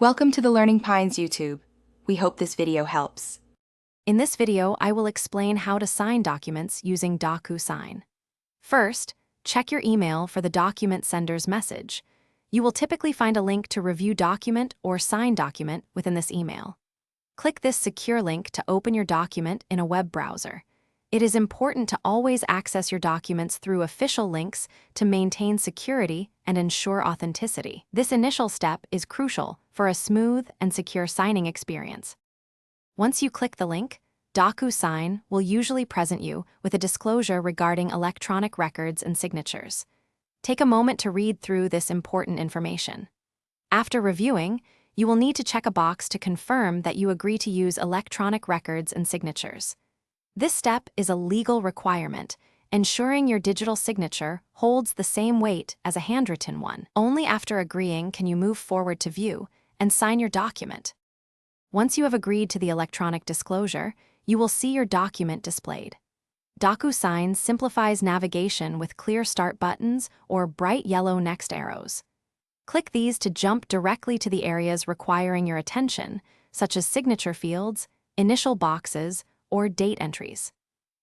Welcome to the Learning Pines YouTube. We hope this video helps. In this video, I will explain how to sign documents using DocuSign. First, check your email for the document sender's message. You will typically find a link to review document or sign document within this email. Click this secure link to open your document in a web browser. It is important to always access your documents through official links to maintain security and ensure authenticity. This initial step is crucial for a smooth and secure signing experience. Once you click the link, DocuSign will usually present you with a disclosure regarding electronic records and signatures. Take a moment to read through this important information. After reviewing, you will need to check a box to confirm that you agree to use electronic records and signatures. This step is a legal requirement, ensuring your digital signature holds the same weight as a handwritten one. Only after agreeing can you move forward to view and sign your document. Once you have agreed to the electronic disclosure, you will see your document displayed. DocuSign simplifies navigation with clear start buttons or bright yellow next arrows. Click these to jump directly to the areas requiring your attention, such as signature fields, initial boxes, or date entries.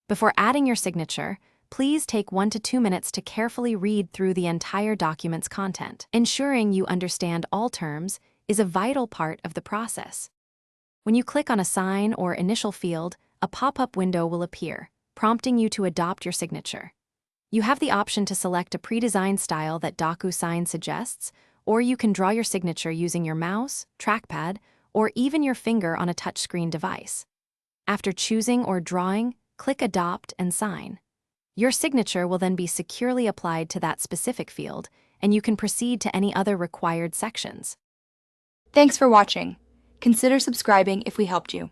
Before adding your signature, please take 1 to 2 minutes to carefully read through the entire document's content. Ensuring you understand all terms is a vital part of the process. When you click on a sign or initial field, a pop-up window will appear, prompting you to adopt your signature. You have the option to select a pre-designed style that DocuSign suggests, or you can draw your signature using your mouse, trackpad, or even your finger on a touchscreen device. After choosing or drawing, click Adopt and Sign. Your signature will then be securely applied to that specific field, and you can proceed to any other required sections. Thanks for watching. Consider subscribing if we helped you.